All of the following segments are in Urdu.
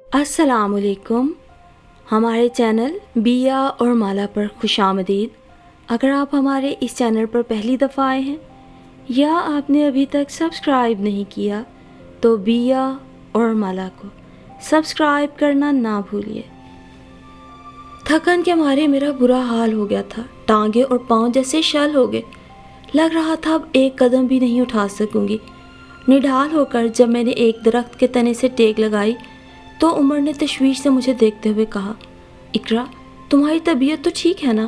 السلام علیکم. ہمارے چینل بیا اور مالا پر خوش آمدید. اگر آپ ہمارے اس چینل پر پہلی دفعہ آئے ہیں یا آپ نے ابھی تک سبسکرائب نہیں کیا تو بیا اور مالا کو سبسکرائب کرنا نہ بھولیے. تھکن کے مارے میرا برا حال ہو گیا تھا. ٹانگیں اور پاؤں جیسے شل ہو گئے. لگ رہا تھا اب ایک قدم بھی نہیں اٹھا سکوں گی. نڈھال ہو کر جب میں نے ایک درخت کے تنے سے ٹیک لگائی تو عمر نے تشویش سے مجھے دیکھتے ہوئے کہا، اقرا تمہاری طبیعت تو ٹھیک ہے نا؟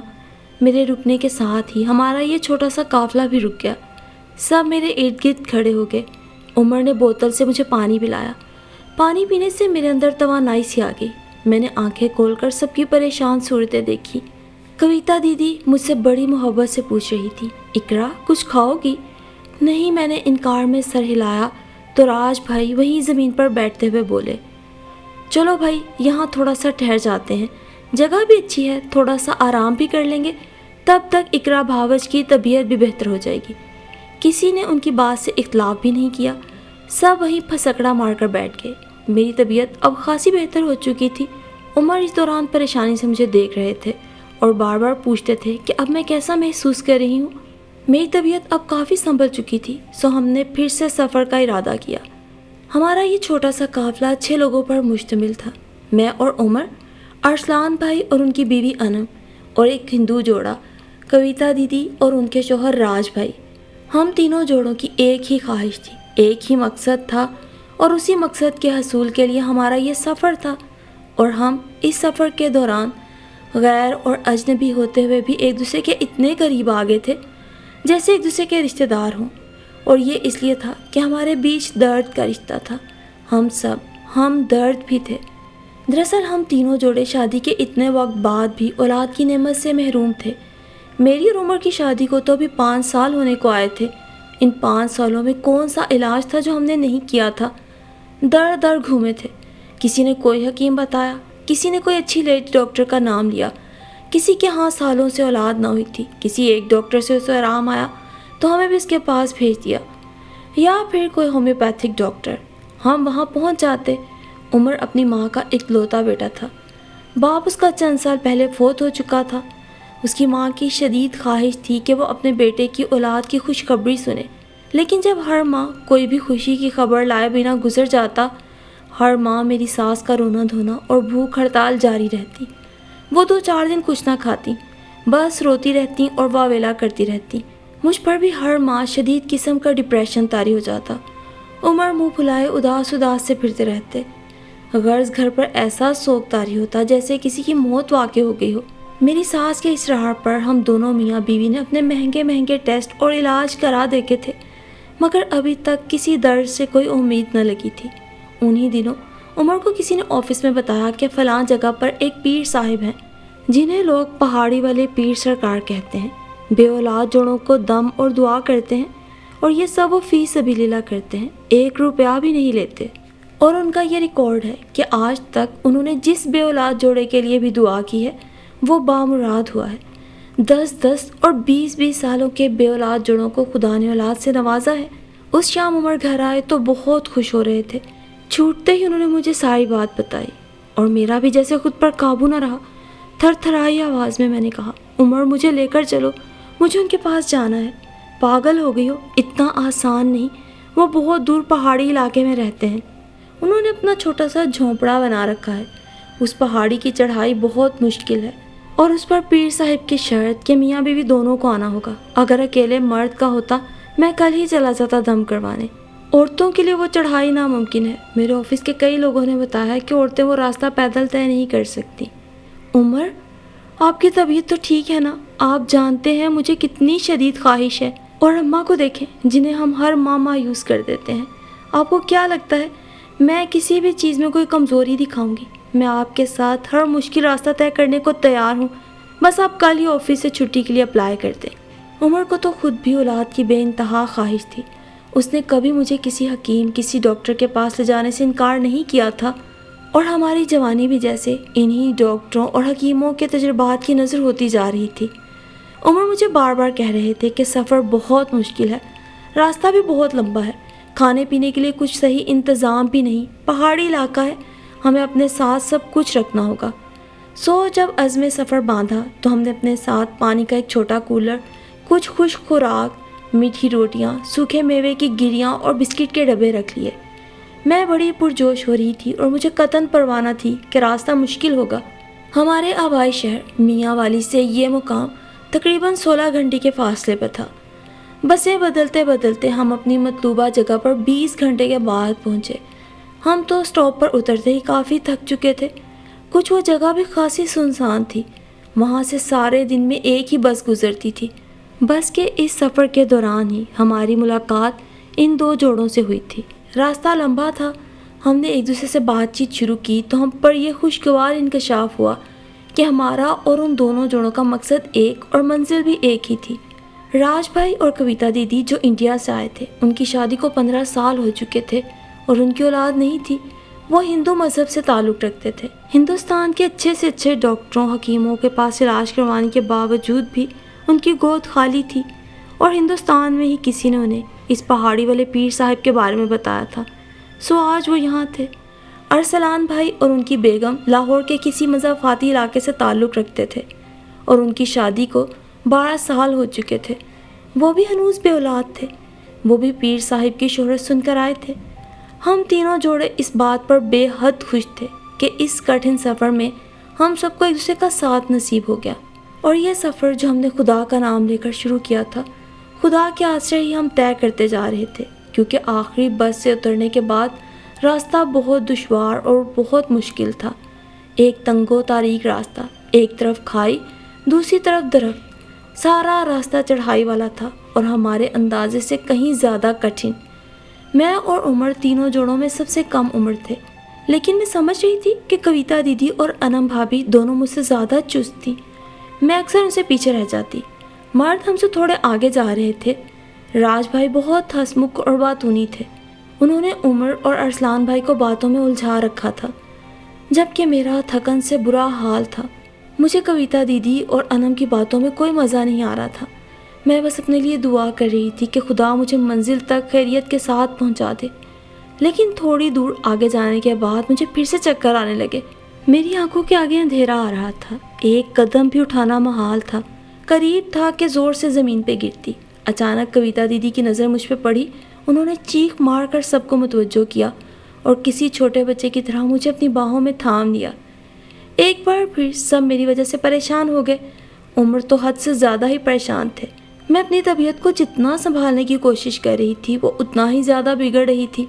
میرے رکنے کے ساتھ ہی ہمارا یہ چھوٹا سا قافلہ بھی رک گیا. سب میرے ارد گرد کھڑے ہو گئے. عمر نے بوتل سے مجھے پانی پلایا. پانی پینے سے میرے اندر توانائی سی آ گئی. میں نے آنکھیں کھول کر سب کی پریشان صورتیں دیکھی. کویتا دیدی مجھ سے بڑی محبت سے پوچھ رہی تھی، اقرا کچھ کھاؤ گی؟ نہیں، میں نے انکار میں سر ہلایا تو راج بھائی وہیں زمین پر بیٹھتے ہوئے بولے، چلو بھائی یہاں تھوڑا سا ٹھہر جاتے ہیں، جگہ بھی اچھی ہے، تھوڑا سا آرام بھی کر لیں گے، تب تک اقرا بھاوج کی طبیعت بھی بہتر ہو جائے گی. کسی نے ان کی بات سے اختلاف بھی نہیں کیا. سب وہیں پھسکڑا مار کر بیٹھ گئے. میری طبیعت اب خاصی بہتر ہو چکی تھی. عمر اس دوران پریشانی سے مجھے دیکھ رہے تھے اور بار بار پوچھتے تھے کہ اب میں کیسا محسوس کر رہی ہوں. میری طبیعت اب کافی سنبھل چکی تھی، سو ہم نے پھر سے سفر کا ارادہ کیا. ہمارا یہ چھوٹا سا قافلہ 6 لوگوں پر مشتمل تھا. میں اور عمر، ارسلان بھائی اور ان کی بیوی انم، اور ایک ہندو جوڑا کویتا دیدی اور ان کے شوہر راج بھائی. ہم تینوں جوڑوں کی ایک ہی خواہش تھی، ایک ہی مقصد تھا، اور اسی مقصد کے حصول کے لیے ہمارا یہ سفر تھا. اور ہم اس سفر کے دوران غیر اور اجنبی ہوتے ہوئے بھی ایک دوسرے کے اتنے قریب آ گئے تھے جیسے ایک دوسرے کے رشتہ دار ہوں. اور یہ اس لیے تھا کہ ہمارے بیچ درد کا رشتہ تھا. ہم درد بھی تھے. دراصل ہم تینوں جوڑے شادی کے اتنے وقت بعد بھی اولاد کی نعمت سے محروم تھے. میری اور عمر کی شادی کو تو ابھی 5 سال ہونے کو آئے تھے. ان 5 سالوں میں کون سا علاج تھا جو ہم نے نہیں کیا تھا؟ در گھومے تھے. کسی نے کوئی حکیم بتایا، کسی نے کوئی اچھی لیڈی ڈاکٹر کا نام لیا، کسی کے ہاں سالوں سے اولاد نہ ہوئی تھی، کسی ایک ڈاکٹر سے اسے آرام آیا تو ہمیں بھی اس کے پاس بھیج دیا، یا پھر کوئی ہومیوپیتھک ڈاکٹر. ہم وہاں پہنچ جاتے. عمر اپنی ماں کا اکلوتا بیٹا تھا. باپ اس کا چند سال پہلے فوت ہو چکا تھا. اس کی ماں کی شدید خواہش تھی کہ وہ اپنے بیٹے کی اولاد کی خوشخبری سنے، لیکن جب ہر ماں کوئی بھی خوشی کی خبر لائے بنا گزر جاتا، ہر ماں میری ساس کا رونا دھونا اور بھوک ہڑتال جاری رہتی. وہ 2-4 دن کچھ نہ کھاتی، بس روتی رہتی اور واویلا کرتی رہتی. مجھ پر بھی ہر ماہ شدید قسم کا ڈپریشن طاری ہو جاتا. عمر منہ پھلائے اداس سے پھرتے رہتے. غرض گھر پر ایسا سوگ طاری ہوتا جیسے کسی کی موت واقع ہو گئی ہو. میری ساس کے اصرار پر ہم دونوں میاں بیوی نے اپنے مہنگے ٹیسٹ اور علاج کرا دیکھے تھے، مگر ابھی تک کسی درد سے کوئی امید نہ لگی تھی. انہی دنوں عمر کو کسی نے آفس میں بتایا کہ فلاں جگہ پر ایک پیر صاحب ہیں جنہیں لوگ پہاڑی والے پیر سرکار کہتے ہیں. بے اولاد جوڑوں کو دم اور دعا کرتے ہیں، اور یہ سب وہ فی سبیل اللہ کرتے ہیں، 1 روپیہ بھی نہیں لیتے. اور ان کا یہ ریکارڈ ہے کہ آج تک انہوں نے جس بے اولاد جوڑے کے لیے بھی دعا کی ہے وہ بامراد ہوا ہے. 10 اور 20 سالوں کے بے اولاد جوڑوں کو خدا نے اولاد سے نوازا ہے. اس شام عمر گھر آئے تو بہت خوش ہو رہے تھے. چھوٹتے ہی انہوں نے مجھے ساری بات بتائی اور میرا بھی جیسے خود پر قابو نہ رہا. تھر تھرائی آواز میں نے کہا، عمر مجھے لے کر چلو، مجھے ان کے پاس جانا ہے. پاگل ہو گئی ہو، اتنا آسان نہیں، وہ بہت دور پہاڑی علاقے میں رہتے ہیں. انہوں نے اپنا چھوٹا سا جھونپڑا بنا رکھا ہے. اس پہاڑی کی چڑھائی بہت مشکل ہے، اور اس پر پیر صاحب کی شرط کہ میاں بیوی دونوں کو آنا ہوگا. اگر اکیلے مرد کا ہوتا میں کل ہی چلا جاتا دم کروانے. عورتوں کے لیے وہ چڑھائی ناممکن ہے. میرے آفس کے کئی لوگوں نے بتایا کہ عورتیں وہ راستہ پیدل طے نہیں کر سکتی. عمر آپ کی طبیعت تو ٹھیک ہے نا؟ آپ جانتے ہیں مجھے کتنی شدید خواہش ہے. اور اماں کو دیکھیں جنہیں ہم ہر ماہ مایوس کر دیتے ہیں. آپ کو کیا لگتا ہے میں کسی بھی چیز میں کوئی کمزوری دکھاؤں گی؟ میں آپ کے ساتھ ہر مشکل راستہ طے کرنے کو تیار ہوں. بس آپ کل ہی آفس سے چھٹی کے لیے اپلائی کر دیں. عمر کو تو خود بھی اولاد کی بے انتہا خواہش تھی. اس نے کبھی مجھے کسی حکیم، کسی ڈاکٹر کے پاس لے جانے سے انکار نہیں کیا تھا. اور ہماری جوانی بھی جیسے انہی ڈاکٹروں اور حکیموں کے تجربات کی نظر ہوتی جا رہی تھی. عمر مجھے بار بار کہہ رہے تھے کہ سفر بہت مشکل ہے، راستہ بھی بہت لمبا ہے، کھانے پینے کے لیے کچھ صحیح انتظام بھی نہیں، پہاڑی علاقہ ہے، ہمیں اپنے ساتھ سب کچھ رکھنا ہوگا۔ جب عزم سفر باندھا تو ہم نے اپنے ساتھ پانی کا ایک چھوٹا کولر، کچھ خشک خوراک، میٹھی روٹیاں، سوکھے میوے کی گریاں اور بسکٹ کے ڈبے رکھ لیے۔ میں بڑی پرجوش ہو رہی تھی اور مجھے قطعاً پرواہ نہ تھی کہ راستہ مشکل ہوگا۔ ہمارے آبائی شہر میاں والی سے یہ مقام تقریباً 16 گھنٹے کے فاصلے پر تھا۔ بسیں بدلتے بدلتے ہم اپنی مطلوبہ جگہ پر 20 گھنٹے کے بعد پہنچے۔ ہم تو اسٹاپ پر اترتے ہی کافی تھک چکے تھے۔ کچھ وہ جگہ بھی خاصی سنسان تھی۔ وہاں سے سارے دن میں ایک ہی بس گزرتی تھی۔ بس کے اس سفر کے دوران ہی ہماری ملاقات ان دو جوڑوں سے ہوئی تھی۔ راستہ لمبا تھا۔ ہم نے ایک دوسرے سے بات چیت شروع کی تو ہم پر یہ خوشگوار انکشاف ہوا کہ ہمارا اور ان دونوں جوڑوں کا مقصد ایک اور منزل بھی ایک ہی تھی۔ راج بھائی اور کویتا دیدی جو انڈیا سے آئے تھے، ان کی شادی کو 15 سال ہو چکے تھے اور ان کی اولاد نہیں تھی۔ وہ ہندو مذہب سے تعلق رکھتے تھے۔ ہندوستان کے اچھے سے اچھے ڈاکٹروں، حکیموں کے پاس علاج کروانے کے باوجود بھی ان کی گود خالی تھی، اور ہندوستان میں ہی کسی نے انہیں اس پہاڑی والے پیر صاحب کے بارے میں بتایا تھا۔ آج وہ یہاں تھے۔ ارسلان بھائی اور ان کی بیگم لاہور کے کسی مضافاتی علاقے سے تعلق رکھتے تھے اور ان کی شادی کو 12 سال ہو چکے تھے۔ وہ بھی ہنوز بے اولاد تھے۔ وہ بھی پیر صاحب کی شہرت سن کر آئے تھے۔ ہم تینوں جوڑے اس بات پر بے حد خوش تھے کہ اس کٹھن سفر میں ہم سب کو ایک دوسرے کا ساتھ نصیب ہو گیا، اور یہ سفر جو ہم نے خدا کا نام لے کر شروع کیا تھا، خدا کے آسرے ہی ہم طے کرتے جا رہے تھے، کیونکہ آخری بس سے اترنے کے بعد راستہ بہت دشوار اور بہت مشکل تھا۔ ایک تنگ و تاریک راستہ، ایک طرف کھائی، دوسری طرف درخت، سارا راستہ چڑھائی والا تھا اور ہمارے اندازے سے کہیں زیادہ کٹھن۔ میں اور عمر تینوں جوڑوں میں سب سے کم عمر تھے، لیکن میں سمجھ رہی تھی کہ کویتا دیدی اور انم بھابھی دونوں مجھ سے زیادہ چست تھیں۔ میں اکثر ان سے پیچھے رہ جاتی۔ مرد ہم سے تھوڑے آگے جا رہے تھے۔ راج بھائی بہت ہنسمکھ اور باتونی تھے۔ انہوں نے عمر اور ارسلان بھائی کو باتوں میں الجھا رکھا تھا، جبکہ میرا تھکن سے برا حال تھا۔ مجھے کویتا دیدی اور انم کی باتوں میں کوئی مزہ نہیں آ رہا تھا۔ میں بس اپنے لیے دعا کر رہی تھی کہ خدا مجھے منزل تک خیریت کے ساتھ پہنچا دے۔ لیکن تھوڑی دور آگے جانے کے بعد مجھے پھر سے چکر آنے لگے۔ میری آنکھوں کے آگے اندھیرا آ رہا تھا۔ ایک قدم بھی اٹھانا محال تھا۔ قریب تھا کہ زور سے زمین پہ گرتی۔ اچانک کویتا دیدی کی نظر مجھ پہ پڑی۔ انہوں نے چیخ مار کر سب کو متوجہ کیا اور کسی چھوٹے بچے کی طرح مجھے اپنی باہوں میں تھام لیا۔ ایک بار پھر سب میری وجہ سے پریشان ہو گئے۔ عمر تو حد سے زیادہ ہی پریشان تھے۔ میں اپنی طبیعت کو جتنا سنبھالنے کی کوشش کر رہی تھی، وہ اتنا ہی زیادہ بگڑ رہی تھی۔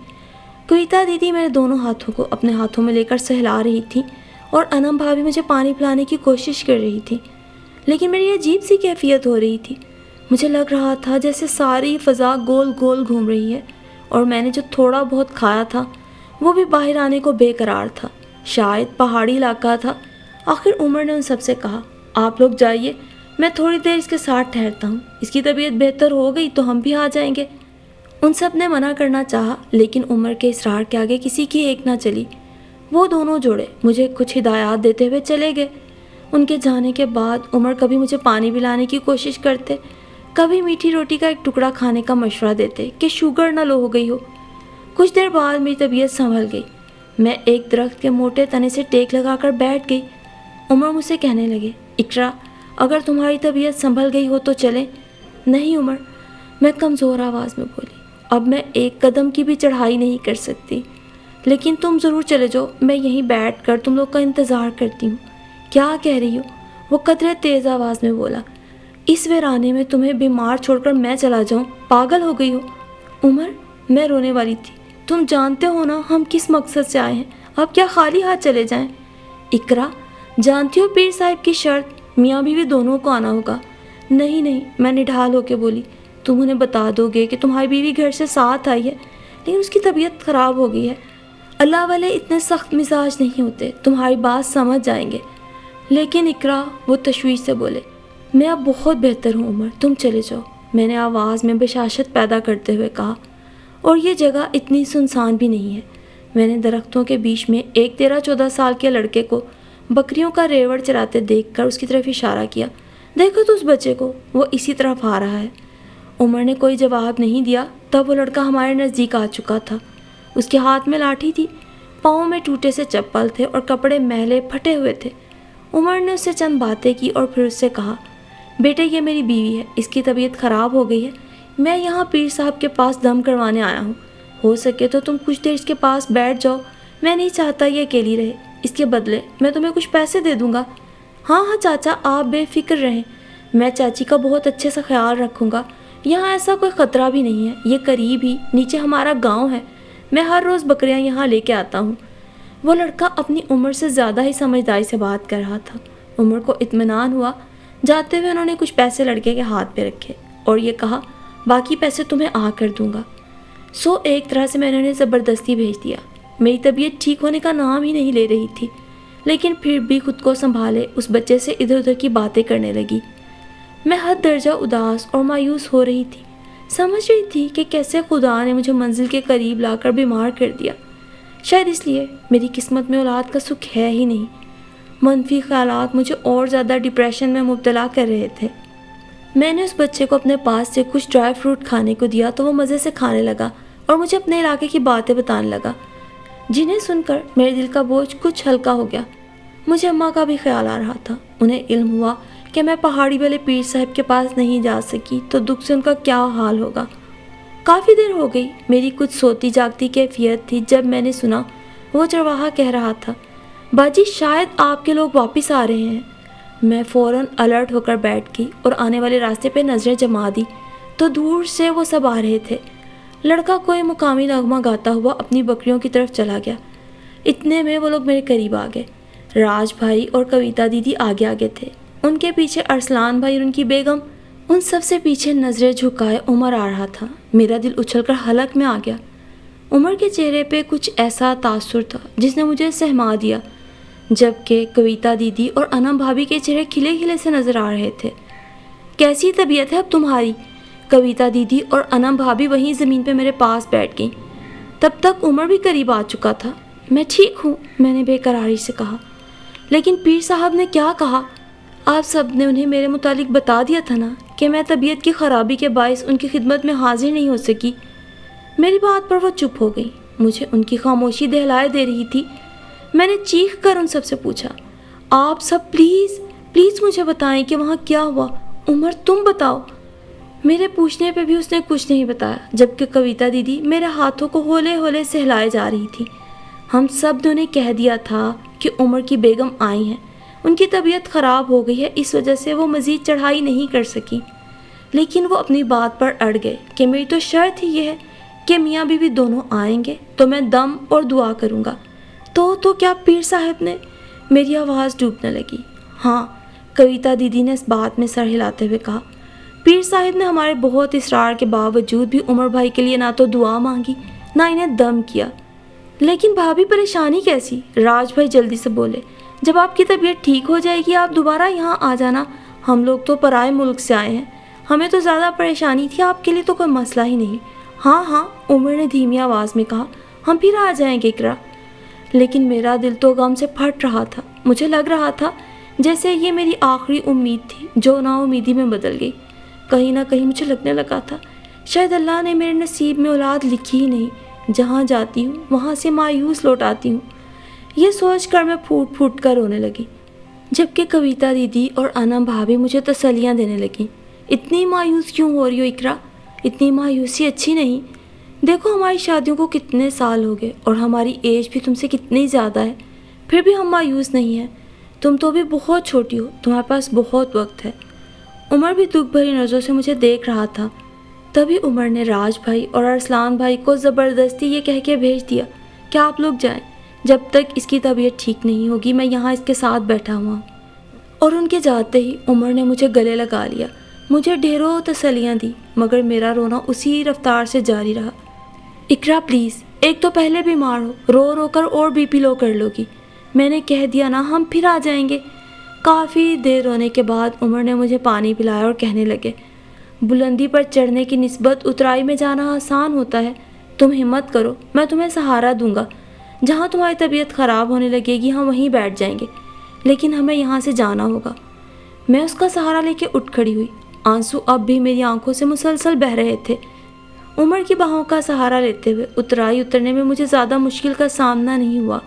کویتا دیدی میرے دونوں ہاتھوں کو اپنے ہاتھوں میں لے کر سہلا رہی تھی اور انم بھابھی مجھے پانی پلانے کی کوشش کر رہی تھی، لیکن میری عجیب سی کیفیت ہو رہی تھی۔ مجھے لگ رہا تھا جیسے ساری فضا گول گول گھوم رہی ہے، اور میں نے جو تھوڑا بہت کھایا تھا وہ بھی باہر آنے کو بے قرار تھا۔ شاید پہاڑی علاقہ تھا۔ آخر عمر نے ان سب سے کہا، آپ لوگ جائیے، میں تھوڑی دیر اس کے ساتھ ٹھہرتا ہوں، اس کی طبیعت بہتر ہو گئی تو ہم بھی آ جائیں گے۔ ان سب نے منع کرنا چاہا، لیکن عمر کے اصرار کے آگے کسی کی ایک نہ چلی۔ وہ دونوں جوڑے مجھے کچھ ہدایات دیتے ہوئے چلے گئے۔ ان کے جانے کے بعد عمر کبھی مجھے پانی پلانے کی کوشش کرتے، کبھی میٹھی روٹی کا ایک ٹکڑا کھانے کا مشورہ دیتے کہ شوگر نہ لو ہو گئی ہو۔ کچھ دیر بعد میری طبیعت سنبھل گئی۔ میں ایک درخت کے موٹے تنے سے ٹیک لگا کر بیٹھ گئی۔ عمر مجھ سے کہنے لگے، اقرا، اگر تمہاری طبیعت سنبھل گئی ہو تو چلیں۔ نہیں عمر، میں کمزور آواز میں بولی، اب میں ایک قدم کی بھی چڑھائی نہیں کر سکتی، لیکن تم ضرور چلے جاؤ، میں یہیں بیٹھ کر تم لوگ کا انتظار کرتی ہوں۔ کیا کہہ رہی ہو؟ وہ قدرے تیز آواز میں بولا۔ اس ویرانے میں تمہیں بیمار چھوڑ کر میں چلا جاؤں؟ پاگل ہو گئی ہو؟ عمر، میں رونے والی تھی۔ تم جانتے ہو نا ہم کس مقصد سے آئے ہیں، اب کیا خالی ہاتھ چلے جائیں؟ اقرا، جانتی ہو پیر صاحب کی شرط، میاں بیوی دونوں کو آنا ہوگا۔ نہیں، میں نڈھال ہو کے بولی، تم انہیں بتا دو گے کہ تمہاری بیوی گھر سے ساتھ آئی ہے، لیکن اس کی طبیعت خراب ہو گئی ہے۔ اللہ والے اتنے سخت مزاج نہیں ہوتے، تمہاری بات سمجھ جائیں گے۔ لیکن اقرا، وہ تشویش سے بولے، میں اب بہت بہتر ہوں عمر، تم چلے جاؤ، میں نے آواز میں بشاشت پیدا کرتے ہوئے کہا، اور یہ جگہ اتنی سنسان بھی نہیں ہے۔ میں نے درختوں کے بیچ میں ایک 13-14 سال کے لڑکے کو بکریوں کا ریوڑ چراتے دیکھ کر اس کی طرف اشارہ کیا، دیکھو تو اس بچے کو، وہ اسی طرف آ رہا ہے۔ عمر نے کوئی جواب نہیں دیا۔ تب وہ لڑکا ہمارے نزدیک آ چکا تھا۔ اس کے ہاتھ میں لاٹھی تھی۔ پاؤں میں ٹوٹے سے چپل تھے اور کپڑے میلے پھٹے ہوئے تھے۔ عمر نے اس سے چند باتیں کی اور پھر اس سے کہا، بیٹے یہ میری بیوی ہے، اس کی طبیعت خراب ہو گئی ہے، میں یہاں پیر صاحب کے پاس دم کروانے آیا ہوں، ہو سکے تو تم کچھ دیر اس کے پاس بیٹھ جاؤ، میں نہیں چاہتا یہ اکیلی رہے، اس کے بدلے میں تمہیں کچھ پیسے دے دوں گا۔ ہاں ہاں چاچا، آپ بے فکر رہیں، میں چاچی کا بہت اچھے سے خیال رکھوں گا، یہاں ایسا کوئی خطرہ بھی نہیں ہے، یہ قریب ہی نیچے ہمارا گاؤں ہے، میں ہر روز بکریاں یہاں لے کے آتا ہوں۔ وہ لڑکا اپنی عمر سے زیادہ ہی سمجھداری سے بات کر رہا تھا۔ عمر کو اطمینان ہوا۔ جاتے ہوئے انہوں نے کچھ پیسے لڑکے کے ہاتھ پہ رکھے اور یہ کہا، باقی پیسے تمہیں آ کر دوں گا۔ ایک طرح سے میں نے انہیں زبردستی بھیج دیا۔ میری طبیعت ٹھیک ہونے کا نام ہی نہیں لے رہی تھی، لیکن پھر بھی خود کو سنبھالے اس بچے سے ادھر ادھر کی باتیں کرنے لگی۔ میں حد درجہ اداس اور مایوس ہو رہی تھی، سمجھ رہی تھی کہ کیسے خدا نے مجھے منزل کے قریب لا کر بیمار کر دیا۔ شاید اس لیے میری قسمت میں اولاد کا سکھ ہے ہی نہیں۔ منفی خیالات مجھے اور زیادہ ڈپریشن میں مبتلا کر رہے تھے۔ میں نے اس بچے کو اپنے پاس سے کچھ ڈرائی فروٹ کھانے کو دیا تو وہ مزے سے کھانے لگا اور مجھے اپنے علاقے کی باتیں بتانے لگا، جنہیں سن کر میرے دل کا بوجھ کچھ ہلکا ہو گیا۔ مجھے اماں کا بھی خیال آ رہا تھا۔ انہیں علم ہوا کہ میں پہاڑی والے پیر صاحب کے پاس نہیں جا سکی تو دکھ سے ان کا کیا حال ہوگا۔ کافی دیر ہو گئی، میری کچھ سوتی جاگتی کیفیت تھی جب میں نے سنا وہ چرواہا کہہ رہا تھا، باجی شاید آپ کے لوگ واپس آ رہے ہیں۔ میں فوراً الرٹ ہو کر بیٹھ گئی اور آنے والے راستے پہ نظریں جما دی تو دور سے وہ سب آ رہے تھے۔ لڑکا کوئی مقامی نغمہ گاتا ہوا اپنی بکریوں کی طرف چلا گیا۔ اتنے میں وہ لوگ میرے قریب آ گئے۔ راج بھائی اور کویتا دیدی آگے آگے تھے، ان کے پیچھے ارسلان بھائی اور ان کی بیگم، ان سب سے پیچھے نظریں جھکائے عمر آ رہا تھا۔ میرا دل اچھل کر حلق میں آ گیا۔ عمر کے چہرے پہ کچھ ایسا تاثر تھا جس نے مجھے سہما دیا، جبکہ کویتا دیدی اور انم بھابھی کے چہرے کھلے کھلے سے نظر آ رہے تھے۔ کیسی طبیعت ہے اب تمہاری؟ کویتا دیدی اور انم بھابھی وہیں زمین پہ میرے پاس بیٹھ گئیں۔ تب تک عمر بھی قریب آ چکا تھا۔ میں ٹھیک ہوں، میں نے بے قراری سے کہا۔ لیکن پیر صاحب نے کیا کہا؟ آپ سب نے انہیں میرے متعلق بتا دیا تھا نا کہ میں طبیعت کی خرابی کے باعث ان کی خدمت میں حاضر نہیں ہو سکی۔ میری بات پر وہ چپ ہو گئی۔ مجھے ان کی خاموشی دہلائے دے رہی تھی۔ میں نے چیخ کر ان سب سے پوچھا، آپ سب پلیز پلیز مجھے بتائیں کہ وہاں کیا ہوا۔ عمر تم بتاؤ۔ میرے پوچھنے پہ بھی اس نے کچھ نہیں بتایا، جبکہ کویتا دیدی میرے ہاتھوں کو ہولے ہولے سہلائے جا رہی تھی۔ ہم سب نے انہیں کہہ دیا تھا کہ عمر کی بیگم آئی ہیں، ان کی طبیعت خراب ہو گئی ہے، اس وجہ سے وہ مزید چڑھائی نہیں کر سکی۔ لیکن وہ اپنی بات پر اڑ گئے کہ میری تو شرط ہی یہ ہے کہ میاں بیوی دونوں آئیں گے تو میں دم اور دعا کروں گا۔ تو کیا پیر صاحب نے؟ میری آواز ڈوبنے لگی۔ ہاں، کویتا دیدی نے اس بات میں سر ہلاتے ہوئے کہا، پیر صاحب نے ہمارے بہت اصرار کے باوجود بھی عمر بھائی کے لیے نہ تو دعا مانگی نہ انہیں دم کیا۔ لیکن بھابھی پریشانی کیسی؟ راج بھائی جلدی سے بولے، جب آپ کی طبیعت ٹھیک ہو جائے گی آپ دوبارہ یہاں آ جانا، ہم لوگ تو پرائے ملک سے آئے ہیں، ہمیں تو زیادہ پریشانی تھی، آپ کے لیے تو کوئی مسئلہ ہی نہیں۔ ہاں ہاں، عمر نے دھیمی آواز میں کہا، ہم پھر آ جائیں گے اقرا۔ لیکن میرا دل تو غم سے پھٹ رہا تھا۔ مجھے لگ رہا تھا جیسے یہ میری آخری امید تھی جو نا امیدی میں بدل گئی۔ کہیں نہ کہیں مجھے لگنے لگا تھا شاید اللہ نے میرے نصیب میں اولاد لکھی ہی نہیں، جہاں جاتی ہوں وہاں سے مایوس لوٹ آتی ہوں۔ یہ سوچ کر میں پھوٹ پھوٹ کر رونے لگی، جبکہ کویتا دیدی اور انم بھابھی مجھے تسلیاں دینے لگیں۔ اتنی مایوس کیوں ہو رہی ہو اقرا؟ اتنی مایوسی اچھی نہیں۔ دیکھو ہماری شادیوں کو کتنے سال ہو گئے اور ہماری ایج بھی تم سے کتنی زیادہ ہے، پھر بھی ہم مایوس نہیں ہیں۔ تم تو بھی بہت چھوٹی ہو، تمہارے پاس بہت وقت ہے۔ عمر بھی دکھ بھری نظروں سے مجھے دیکھ رہا تھا۔ تبھی عمر نے راج بھائی اور ارسلان بھائی کو زبردستی یہ کہہ کے بھیج دیا کہ آپ لوگ جائیں، جب تک اس کی طبیعت ٹھیک نہیں ہوگی میں یہاں اس کے ساتھ بیٹھا ہوا ہوں۔ اور ان کے جاتے ہی عمر نے مجھے گلے لگا لیا، مجھے ڈھیروں تسلیاں دی، مگر میرا رونا اسی رفتار سے جاری رہا۔ اقرا پلیز، ایک تو پہلے بیمار ہو، رو رو کر اور بی پی لو کر لو گی، میں نے کہہ دیا نا ہم پھر آ جائیں گے۔ کافی دیر رونے کے بعد عمر نے مجھے پانی پلایا اور کہنے لگے، بلندی پر چڑھنے کی نسبت اترائی میں جانا آسان ہوتا ہے، تم ہمت کرو، میں تمہیں سہارا دوں گا، جہاں تمہاری طبیعت خراب ہونے لگے گی ہم وہیں بیٹھ جائیں گے، لیکن ہمیں یہاں سے جانا ہوگا۔ میں اس کا سہارا لے کے اٹھ کھڑی ہوئی، آنسو اب بھی میری آنکھوں سے مسلسل بہہ رہے تھے۔ عمر کی باہوں کا سہارا لیتے ہوئے اترنے میں مجھے زیادہ مشکل کا سامنا نہیں ہوا۔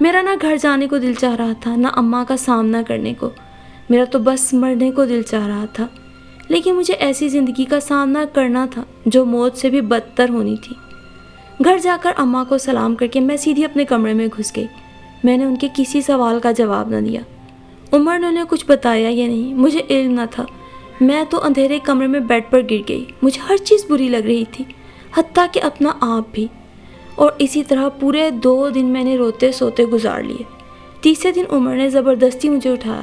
میرا نہ گھر جانے کو دل چاہ رہا تھا، نہ اماں کا سامنا کرنے کو، میرا تو بس مرنے کو دل چاہ رہا تھا۔ لیکن مجھے ایسی زندگی کا سامنا کرنا تھا جو موت سے بھی بدتر ہونی تھی۔ گھر جا کر اماں کو سلام کر کے میں سیدھی اپنے کمرے میں گھس گئی۔ میں نے ان کے کسی سوال کا جواب نہ دیا۔ عمر نے انہیں کچھ بتایا یا نہیں مجھے علم نہ تھا۔ میں تو اندھیرے کمرے میں بیڈ پر گر گئی۔ مجھے ہر چیز بری لگ رہی تھی، حتیٰ کہ اپنا آپ بھی۔ اور اسی طرح پورے 2 دن میں نے روتے سوتے گزار لیے۔ تیسرے دن عمر نے زبردستی مجھے اٹھایا۔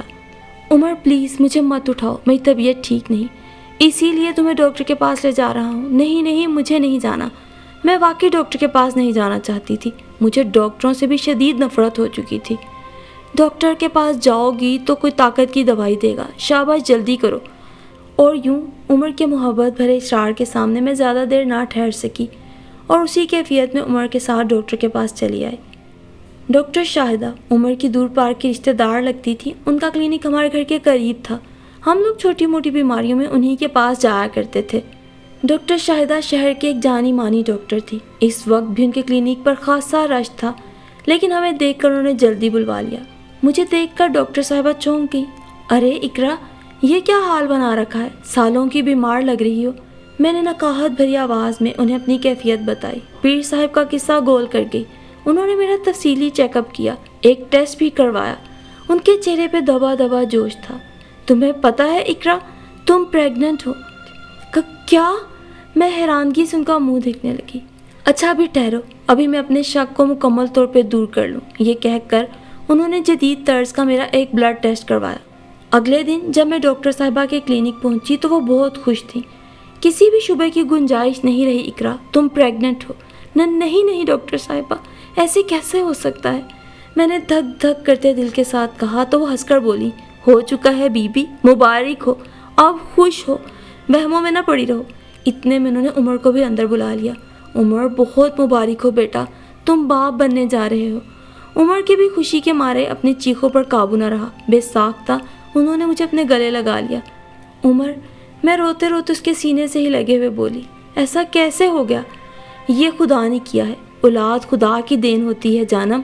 عمر پلیز مجھے مت اٹھاؤ، میری طبیعت ٹھیک نہیں، اسی لیے تمہیں ڈاکٹر کے پاس لے جا رہا ہوں۔ نہیں مجھے نہیں جانا۔ میں واقعی ڈاکٹر کے پاس نہیں جانا چاہتی تھی۔ مجھے ڈاکٹروں سے بھی شدید نفرت ہو چکی تھی۔ ڈاکٹر کے پاس جاؤ گی تو کوئی طاقت کی دوائی دے گا، شاباش جلدی کرو۔ اور یوں عمر کے محبت بھرے اصرار کے سامنے میں زیادہ دیر نہ ٹھہر سکی اور اسی کیفیت میں عمر کے ساتھ ڈاکٹر کے پاس چلی آئی۔ ڈاکٹر شاہدہ عمر کی دور پار کی رشتہ دار لگتی تھی۔ ان کا کلینک ہمارے گھر کے قریب تھا۔ ہم لوگ چھوٹی موٹی بیماریوں میں انہی کے پاس جایا کرتے تھے۔ ڈاکٹر شاہدہ شہر کے ایک جانی مانی ڈاکٹر تھی۔ اس وقت بھی ان کے کلینک پر خاصا رش تھا، لیکن ہمیں دیکھ کر انہوں نے جلدی بلوا لیا۔ مجھے دیکھ کر ڈاکٹر صاحبہ چونک گئی۔ ارے اقرا، یہ کیا حال بنا رکھا ہے؟ سالوں کی بیمار لگ رہی ہو۔ میں نے نقاہت بھری آواز میں انہیں اپنی کیفیت بتائی۔ پیر صاحب کا قصہ گول کر گئی۔ انہوں نے میرا تفصیلی چیک اپ کیا، ایک ٹیسٹ بھی کروایا۔ ان کے چہرے پہ دبا دبا جوش تھا۔ تمہیں پتہ ہے اقرا، تم پریگننٹ ہو؟ کیا؟ میں حیرانگی سے ان کا منہ دیکھنے لگی۔ اچھا ابھی ٹھہرو، ابھی میں اپنے شک کو مکمل طور پہ دور کر لوں۔ یہ کہہ کر انہوں نے جدید طرز کا میرا ایک بلڈ ٹیسٹ کروایا۔ اگلے دن جب میں ڈاکٹر صاحبہ کے کلینک پہنچی تو وہ بہت خوش تھیں۔ کسی بھی شبے کی گنجائش نہیں رہی اقرا، تم پریگننٹ ہو۔ نہیں ڈاکٹر صاحبہ، ایسے کیسے ہو سکتا ہے؟ میں نے دھک دھک کرتے دل کے ساتھ کہا تو وہ ہنس کر بولی، ہو چکا ہے بی بی، مبارک ہو، اب خوش ہو، وہموں میں نہ پڑی رہو۔ اتنے میں انہوں نے عمر کو بھی اندر بلا لیا۔ عمر بہت مبارک ہو بیٹا، تم باپ بننے جا رہے ہو۔ عمر کی بھی خوشی کے مارے اپنی چیخوں پر قابو نہ رہا۔ بے ساختہ انہوں نے مجھے اپنے گلے لگا لیا۔ عمر، میں روتے روتے اس کے سینے سے ہی لگے ہوئے بولی، ایسا کیسے ہو گیا؟ یہ خدا نے کیا ہے، اولاد خدا کی دین ہوتی ہے جانم۔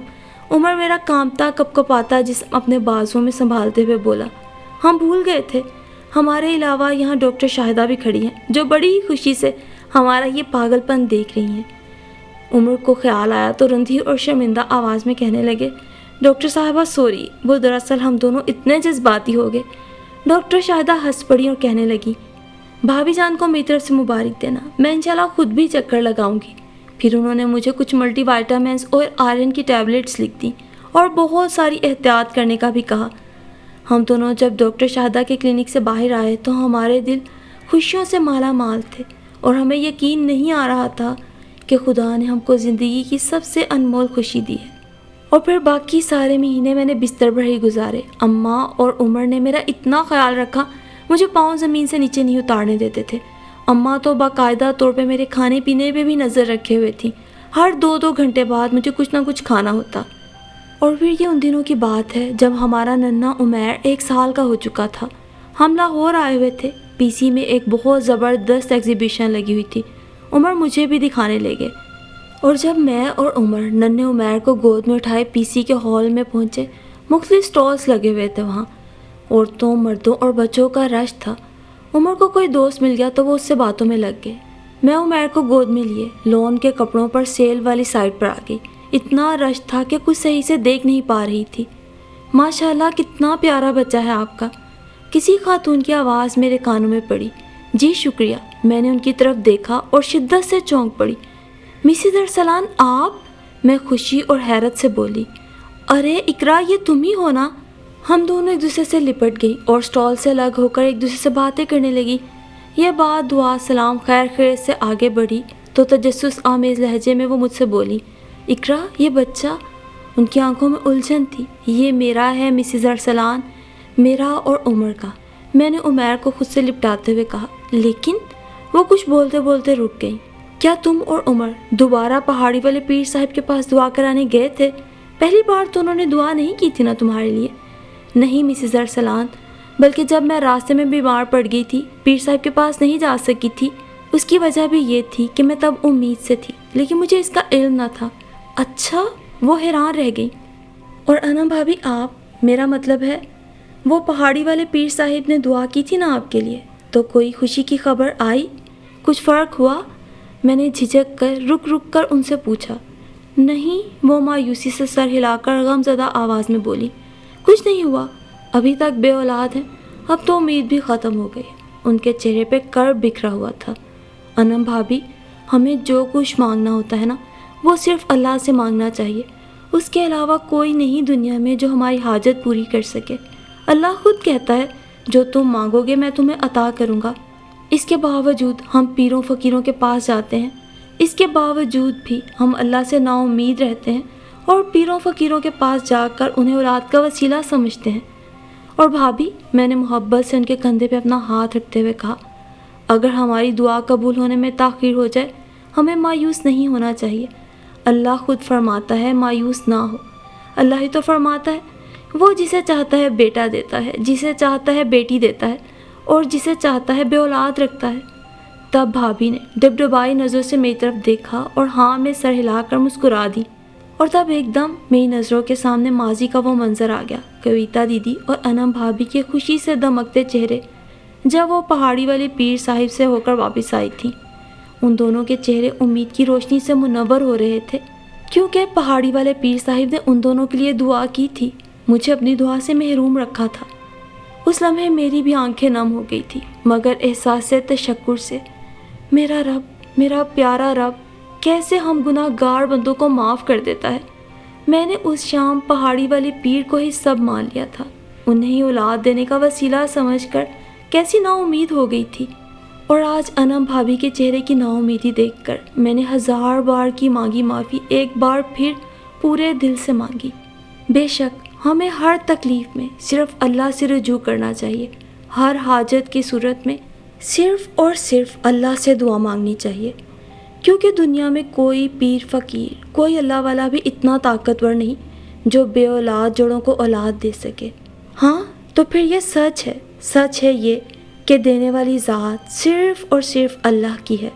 عمر میرا کانپتا کپکپاتا جسم اپنے بازوؤں میں سنبھالتے ہوئے بولا، ہم بھول گئے تھے، ہمارے علاوہ یہاں ڈاکٹر شاہدہ بھی کھڑی ہیں جو بڑی ہی خوشی سے ہمارا یہ پاگل پن دیکھ رہی ہیں۔ عمر کو خیال آیا تو رندھی اور شرمندہ آواز میں کہنے لگے، ڈاکٹر صاحبہ سوری، وہ دراصل ہم دونوں اتنے جذباتی ہو گئے۔ ڈاکٹر شاہدہ ہنس پڑی اور کہنے لگی، بھابھی جان کو میری طرف سے مبارک دینا، میں انشاءاللہ خود بھی چکر لگاؤں گی۔ پھر انہوں نے مجھے کچھ ملٹی وائٹامنس اور آئرن کی ٹیبلٹس لکھ دیں اور بہت ساری احتیاط کرنے کا بھی کہا۔ ہم دونوں جب ڈاکٹر شاہدہ کے کلینک سے باہر آئے تو ہمارے دل خوشیوں سے مالا مال تھے اور ہمیں یقین نہیں آ رہا تھا کہ خدا نے ہم کو زندگی کی سب سے انمول خوشی دی ہے۔ اور پھر باقی سارے مہینے میں نے بستر پر ہی گزارے۔ اماں اور عمر نے میرا اتنا خیال رکھا، مجھے پاؤں زمین سے نیچے نہیں اتارنے دیتے تھے۔ اماں تو باقاعدہ طور پہ میرے کھانے پینے پہ بھی نظر رکھے ہوئے تھیں۔ ہر 2 گھنٹے بعد مجھے کچھ نہ کچھ کھانا ہوتا۔ اور پھر یہ ان دنوں کی بات ہے جب ہمارا ننھا عمیر 1 سال کا ہو چکا تھا۔ ہم لاہور آئے ہوئے تھے۔ پی سی میں ایک بہت زبردست ایگزیبیشن لگی ہوئی تھی۔ عمر مجھے بھی دکھانے لے گئے۔ اور جب میں اور عمر ننھے عمیر کو گود میں اٹھائے پی سی کے ہال میں پہنچے، مختلف سٹالز لگے ہوئے تھے وہاں۔ عورتوں، مردوں اور بچوں کا رش تھا۔ عمر کو کوئی دوست مل گیا تو وہ اس سے باتوں میں لگ گئے۔ میں عمیر کو گود میں لیے لون کے کپڑوں پر سیل والی سائڈ پر آ گئی۔ اتنا رش تھا کہ کچھ صحیح سے دیکھ نہیں پا رہی تھی۔ ماشاءاللہ کتنا پیارا بچہ ہے آپ کا، کسی خاتون کی آواز میرے کانوں میں پڑی۔ جی شکریہ۔ میں نے ان کی طرف دیکھا اور شدت سے چونک پڑی۔ مسز ارسلان آپ؟ میں خوشی اور حیرت سے بولی، ارے اقرا یہ تم ہی ہو نا؟ ہم دونوں ایک دوسرے سے لپٹ گئی اور سٹال سے الگ ہو کر ایک دوسرے سے باتیں کرنے لگی۔ یہ بات دعا سلام خیر خیر سے آگے بڑھی تو تجسس آمیز لہجے میں وہ مجھ سے بولی، اقرا یہ بچہ؟ ان کی آنکھوں میں الجھن تھی۔ یہ میرا ہے مسز ارسلان، میرا اور عمر کا۔ میں نے عمیر کو خود سے لپٹاتے ہوئے کہا، لیکن وہ کچھ بولتے بولتے رک گئی۔ کیا تم اور عمر دوبارہ پہاڑی والے پیر صاحب کے پاس دعا کرانے گئے تھے؟ پہلی بار تو انہوں نے دعا نہیں کی تھی نا تمہارے لیے؟ نہیں مسز ارسلان، بلکہ جب میں راستے میں بیمار پڑ گئی تھی، پیر صاحب کے پاس نہیں جا سکی تھی، اس کی وجہ بھی یہ تھی کہ میں تب امید سے تھی لیکن مجھے اس کا علم نہ تھا۔ اچھا، وہ حیران رہ گئی۔ اور انم بھابھی آپ، میرا مطلب ہے وہ پہاڑی والے پیر صاحب نے دعا کی تھی نا آپ کے لیے، تو کوئی خوشی کی خبر آئی؟ کچھ فرق ہوا؟ میں نے جھجک کر رک کر ان سے پوچھا۔ نہیں، وہ مایوسی سے سر ہلا کر غم زدہ آواز میں بولی، کچھ نہیں ہوا، ابھی تک بے اولاد ہیں، اب تو امید بھی ختم ہو گئی۔ ان کے چہرے پہ کرب بکھرا ہوا تھا۔ انم بھابھی، ہمیں جو کچھ مانگنا ہوتا ہے نا، وہ صرف اللہ سے مانگنا چاہیے، اس کے علاوہ کوئی نہیں دنیا میں جو ہماری حاجت پوری کر سکے۔ اللہ خود کہتا ہے جو تم مانگو گے میں تمہیں عطا کروں گا۔ اس کے باوجود ہم پیروں فقیروں کے پاس جاتے ہیں، اس کے باوجود بھی ہم اللہ سے نا امید رہتے ہیں اور پیروں فقیروں کے پاس جا کر انہیں اولاد کا وسیلہ سمجھتے ہیں۔ اور بھابھی، میں نے محبت سے ان کے کندھے پہ اپنا ہاتھ رکھتے ہوئے کہا، اگر ہماری دعا قبول ہونے میں تاخیر ہو جائے ہمیں مایوس نہیں ہونا چاہیے۔ اللہ خود فرماتا ہے مایوس نہ ہو۔ اللہ ہی تو فرماتا ہے وہ جسے چاہتا ہے بیٹا دیتا ہے، جسے چاہتا ہے بیٹی دیتا ہے اور جسے چاہتا ہے بے اولاد رکھتا ہے۔ تب بھابھی نے ڈبڈبائی نظروں سے میری طرف دیکھا اور ہاں میں سر ہلا کر مسکرا دی۔ اور تب ایک دم میری نظروں کے سامنے ماضی کا وہ منظر آ گیا، کویتا دیدی اور انم بھابھی کے خوشی سے دمکتے چہرے جب وہ پہاڑی والے پیر صاحب سے ہو کر واپس آئی تھی۔ ان دونوں کے چہرے امید کی روشنی سے منور ہو رہے تھے، کیونکہ پہاڑی والے پیر صاحب نے ان دونوں کے لیے دعا کی تھی، مجھے اپنی دعا سے محروم رکھا تھا۔ اس لمحے میری بھی آنکھیں نم ہو گئی تھی، مگر احساس سے تشکر سے، میرا رب، میرا پیارا رب، کیسے ہم گناہ گار بندوں کو معاف کر دیتا ہے۔ میں نے اس شام پہاڑی والے پیر کو ہی سب مان لیا تھا، انہیں ہی اولاد دینے کا وسیلہ سمجھ کر کیسی نا امید ہو گئی تھی۔ اور آج انم بھابھی کے چہرے کی نا امیدی دیکھ کر میں نے 1000 بار کی مانگی معافی ایک بار پھر پورے دل سے مانگی۔ بے شک ہمیں ہر تکلیف میں صرف اللہ سے رجوع کرنا چاہیے، ہر حاجت کی صورت میں صرف اور صرف اللہ سے دعا مانگنی چاہیے، کیونکہ دنیا میں کوئی پیر فقیر، کوئی اللہ والا بھی اتنا طاقتور نہیں جو بے اولاد جوڑوں کو اولاد دے سکے۔ ہاں تو پھر یہ سچ ہے یہ کہ دینے والی ذات صرف اور صرف اللہ کی ہے۔